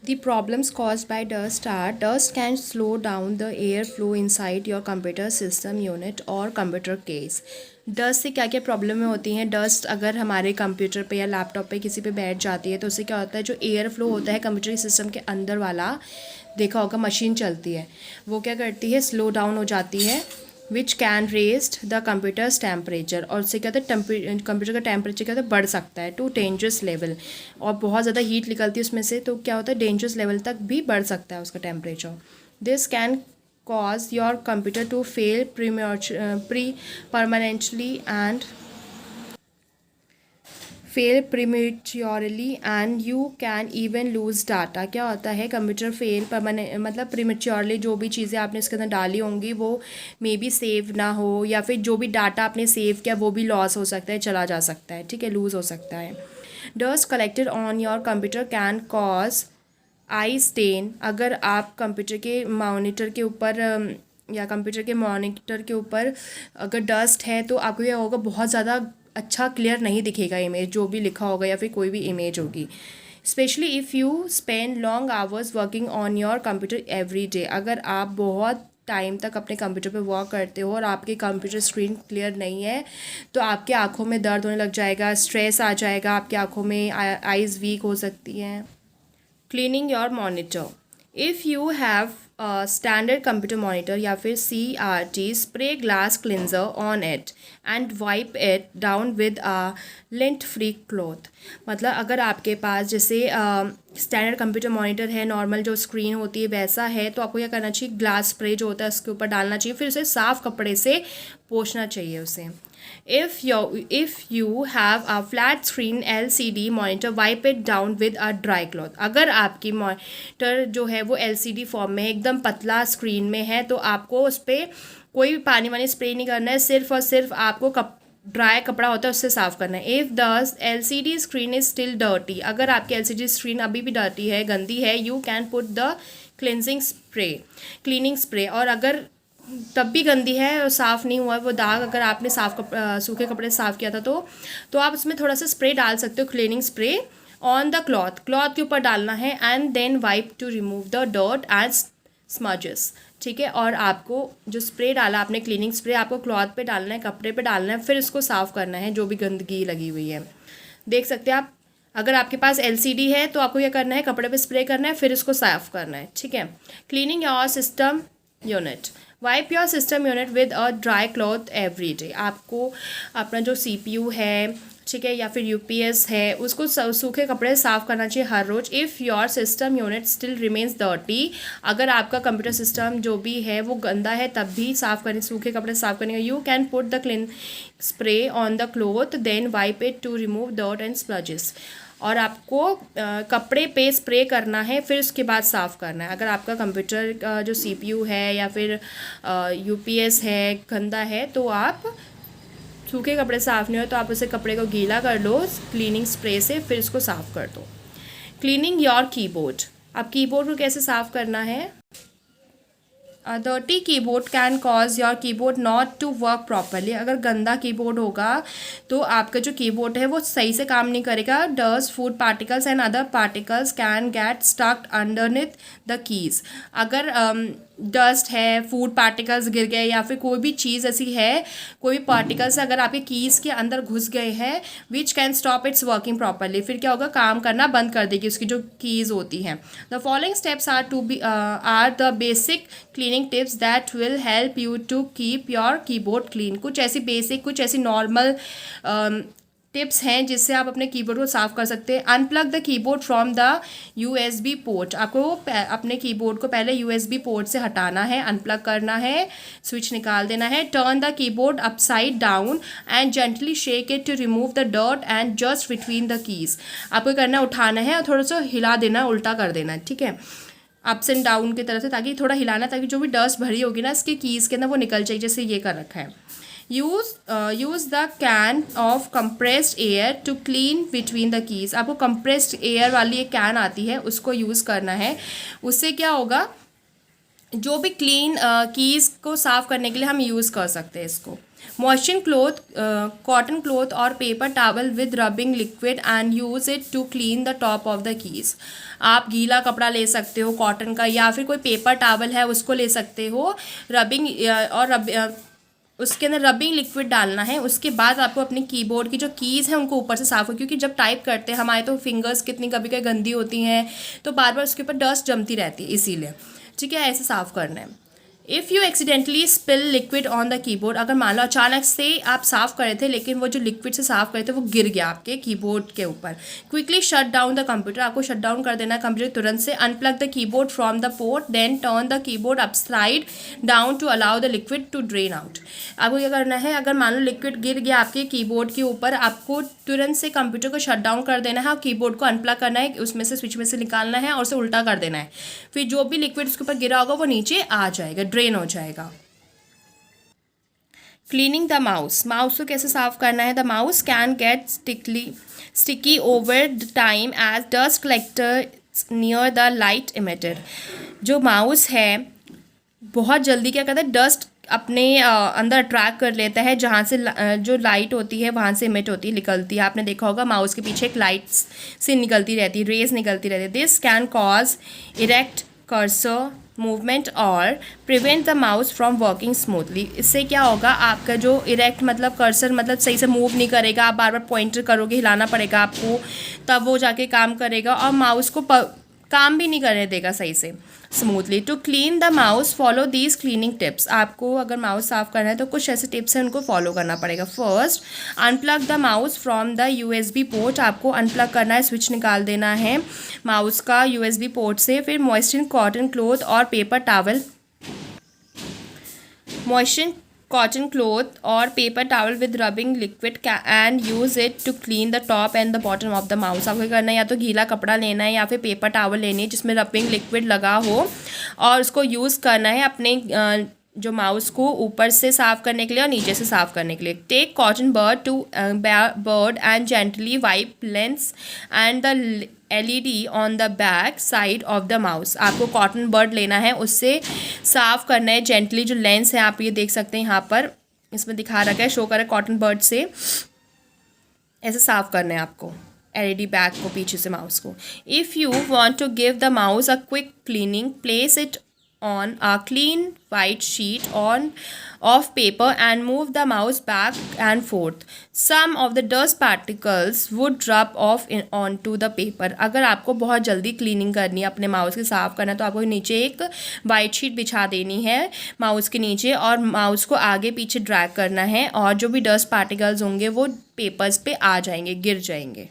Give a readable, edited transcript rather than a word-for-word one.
The problems caused by dust are: dust can slow down the airflow inside your computer system unit or computer case. Dust से क्या क्या problem होती हैं? Dust अगर हमारे computer पे या लैपटॉप पे किसी पे बैठ जाती है तो उससे क्या होता है, जो एयर फ्लो होता है कंप्यूटर सिस्टम के अंदर वाला, देखा होगा मशीन चलती है, वो क्या करती है, स्लो डाउन हो जाती है, which can rest the computers temperature, और उससे क्या होता है कंप्यूटर का टेम्परेचर क्या होता है, बढ़ सकता है टू डेंजरस लेवल, और बहुत ज़्यादा हीट निकलती है उसमें से, तो क्या होता है, डेंजरस लेवल तक भी बढ़ सकता है उसका temperature. This can cause your computer to fail permanently and fail prematurely and you can even lose data. क्या होता है, कंप्यूटर फेल परमानेंट मतलब प्रीमेच्योरली, जो भी चीज़ें आपने इसके अंदर डाली होंगी वो मे बी सेव ना हो, या फिर जो भी डाटा आपने सेव किया वो भी लॉस हो सकता है, चला जा सकता है, ठीक है, लूज़ हो सकता है. Dust collected on your computer can cause eye strain. अगर आप कंप्यूटर के मॉनिटर के ऊपर या कंप्यूटर के मॉनिटर के ऊपर अगर डस्ट है तो आपको क्या होगा, बहुत ज़्यादा अच्छा क्लियर नहीं दिखेगा इमेज, जो भी लिखा होगा या फिर कोई भी इमेज होगी. Specially if you spend long hours working on your computer every day. अगर आप बहुत टाइम तक अपने कंप्यूटर पे वर्क करते हो और आपकी कंप्यूटर स्क्रीन क्लियर नहीं है तो आपके आँखों में दर्द होने लग जाएगा, स्ट्रेस आ जाएगा, आपकी आँखों में आइज़ वीक हो सकती हैं. Cleaning your monitor. If you have standard computer monitor या फिर CRT, spray glass cleanser on it and wipe it down with a lint free cloth. मतलब अगर आपके पास जैसे स्टैंडर्ड कंप्यूटर मॉनिटर है, नॉर्मल जो स्क्रीन होती है वैसा है, तो आपको क्या करना चाहिए, ग्लास स्प्रे जो होता है उसके ऊपर डालना चाहिए, फिर उसे साफ़ कपड़े से पोंछना चाहिए उसे. If you have a flat screen LCD monitor, wipe it down with a dry cloth. अगर आपकी मॉनिटर जो है वो LCD फॉर्म में है, एकदम पतला स्क्रीन में है, तो आपको उस पर कोई भी पानी वानी स्प्रे नहीं करना है, सिर्फ और सिर्फ आपको ड्राई कपड़ा होता है उससे साफ़ करना है. If the LCD screen is still dirty, अगर आपकी LCD स्क्रीन अभी भी डर्टी है, गंदी है, you can put the cleaning spray. और अगर तब भी गंदी है और साफ़ नहीं हुआ है वो दाग, अगर आपने सूखे कपड़े से साफ़ किया था तो आप उसमें थोड़ा सा स्प्रे डाल सकते हो, cleaning spray on the cloth के ऊपर डालना है, and then wipe to remove the dirt and smudges. ठीक है, और आपको जो स्प्रे डाला आपने, क्लीनिंग स्प्रे, आपको क्लॉथ पे डालना है, कपड़े पे डालना है, फिर इसको साफ़ करना है जो भी गंदगी लगी हुई है. देख सकते हैं आप, अगर आपके पास LCD है तो आपको क्या करना है, कपड़े पे स्प्रे करना है, फिर इसको साफ़ करना है. ठीक है. Cleaning your system unit. Wipe your system unit with a dry cloth every day. आपको अपना जो CPU है, ठीक है, या फिर UPS है, उसको सूखे कपड़े साफ़ करना चाहिए हर रोज़. If your system unit still remains dirty, अगर आपका कंप्यूटर सिस्टम जो भी है वो गंदा है तब भी साफ़ करने, सूखे कपड़े साफ़ करने का, you can put the clean spray on the cloth, then wipe it to remove dirt and splodges. और आपको कपड़े पे स्प्रे करना है, फिर उसके बाद साफ़ करना है. अगर आपका कंप्यूटर का जो CPU है या फिर UPS है गंदा है तो आप सूखे कपड़े साफ़ नहीं हो तो आप उसे कपड़े को गीला कर लो क्लीनिंग स्प्रे से, फिर इसको साफ़ कर दो. Cleaning your keyboard. अब कीबोर्ड को कैसे साफ़ करना है? Dirty keyboard can cause your keyboard not to work properly. अगर गंदा कीबोर्ड होगा तो आपका जो कीबोर्ड है वो सही से काम नहीं करेगा. Dust, food particles and other particles can get stuck underneath the keys. अगर डस्ट है, फूड पार्टिकल्स गिर गए या फिर कोई भी चीज़ ऐसी है, कोई भी पार्टिकल्स अगर आपके कीज़ के अंदर घुस गए हैं, which can stop it's working properly, फिर क्या होगा, काम करना बंद कर देगी उसकी जो कीज़ होती हैं. The following steps are the basic cleaning tips that will help you to keep your keyboard clean. कुछ ऐसी बेसिक, कुछ ऐसी नॉर्मल टिप्स हैं जिससे आप अपने कीबोर्ड को साफ़ कर सकते हैं. Unplug the keyboard from the USB port. आपको अपने कीबोर्ड को पहले USB पोर्ट से हटाना है, अनप्लग करना है, स्विच निकाल देना है. Turn the keyboard upside down and gently shake it to remove the dirt and just between the keys. आपको करना है, उठाना है और थोड़ा सा हिला देना, उल्टा कर देना. ठीक है, अप्स एंड डाउन की तरफ से, ताकि थोड़ा हिलाना, ताकि जो भी डस्ट भरी होगी ना इसके कीज़ के अंदर वो निकल जाए, जैसे ये कर रखा है. Use the can of compressed air to clean between the keys. आपको कंप्रेस्ड एयर वाली एक कैन आती है, उसको यूज़ करना है. उससे क्या होगा, जो भी क्लीन कीज़ को साफ़ करने के लिए हम यूज़ कर सकते हैं इसको. मॉइस्चर क्लॉथ, कॉटन क्लॉथ और paper towel with rubbing liquid and use it to clean the top of the keys. आप गीला कपड़ा ले सकते हो कॉटन का, या फिर कोई पेपर टॉवल है उसको ले सकते हो, रबिंग उसके अंदर रबिंग लिक्विड डालना है। उसके बाद आपको अपने कीबोर्ड की जो कीज़ हैं उनको ऊपर से साफ़ हो, क्योंकि जब टाइप करते हैं हमारे तो फिंगर्स कितनी कभी कभी गंदी होती हैं, तो बार बार उसके ऊपर डस्ट जमती रहती है, इसीलिए ठीक है ऐसे साफ़ करना है। If you accidentally spill liquid on the keyboard, अगर मान लो अचानक से आप साफ़ कर रहे थे लेकिन वो जो लिक्विड से साफ़ कर रहे थे वो गिर गया आपके कीबोर्ड के ऊपर, quickly shut down the computer, आपको शट डाउन कर देना है कंप्यूटर तुरंत से। Unplug the keyboard from the port, then turn the keyboard upside down to allow the liquid to drain out. आपको क्या करना है, अगर मान लो लिक्विड गिर गया आपके कीबोर्ड के ऊपर, आपको तुरंत से कंप्यूटर को शट डाउन कर देना है और कीबोर्ड को अनप्लग करना है, उसमें से स्विच में से निकालना है और उसे उल्टा कर देना है। फिर जो भी लिक्विड उसके ऊपर गिरा होगा वो नीचे आ जाएगा, ड्रेन हो जाएगा। क्लीनिंग द माउस, माउस को कैसे साफ करना है। The mouse can get sticky over the time as dust collector near the light emitter. जो माउस है बहुत जल्दी क्या करता है, डस्ट अपने अंदर अट्रैक्ट कर लेता है, जहाँ से जो लाइट होती है वहाँ से इमिट होती है, निकलती है। आपने देखा होगा माउस के पीछे एक लाइट से निकलती रहती है, रेज निकलती रहती है। दिस कैन कॉज इरेक्ट कर्सर मूवमेंट और prevent the mouse from working smoothly. इससे क्या होगा, आपका जो इरेक्ट मतलब कर्सर मतलब सही से मूव नहीं करेगा, आप बार बार पॉइंटर करोगे, हिलाना पड़ेगा आपको, तब वो जाके काम करेगा, और माउस को काम भी नहीं करने देगा सही से smoothly. To clean the mouse follow these cleaning tips. आपको अगर माउस साफ़ करना है तो कुछ ऐसे टिप्स हैं, उनको फॉलो करना पड़ेगा। First, unplug the mouse from the USB port. आपको अनप्लग करना है, स्विच निकाल देना है माउस का USB पोर्ट से। फिर मॉइस्चर कॉटन क्लॉथ और paper towel, moisture cotton cloth और paper towel with rubbing liquid and use it to clean the top and the bottom of the mouse. आपको करना है या तो गीला कपड़ा लेना है या फिर पेपर टॉवल लेनी है जिसमें रबिंग लिक्विड लगा हो, और उसको यूज़ करना है अपने जो माउस को ऊपर से साफ़ करने के लिए और नीचे से साफ़ करने के लिए। Take cotton bud and gently wipe lens and the LED on the back side of the mouse. आपको कॉटन बर्ड लेना है, उससे साफ़ करना है जेंटली। जो लेंस है आप ये देख सकते हैं यहाँ पर इसमें दिखा रखा है, शो कर रहा है, कॉटन बर्ड से ऐसे साफ़ करना है आपको LED बैक को, पीछे से माउस को। If you want to give the mouse a quick cleaning, place it on a clean white sheet of paper and move the mouse back and forth. Some of the dust particles would rub off onto the paper. अगर आपको बहुत जल्दी cleaning करनी है, अपने mouse के साफ़ करना है, तो आपको नीचे एक वाइट शीट बिछा देनी है माउस के नीचे, और माउस को आगे पीछे ड्रैग करना है, और जो भी डस्ट पार्टिकल्स होंगे वो पेपर्स पे आ जाएंगे, गिर जाएंगे।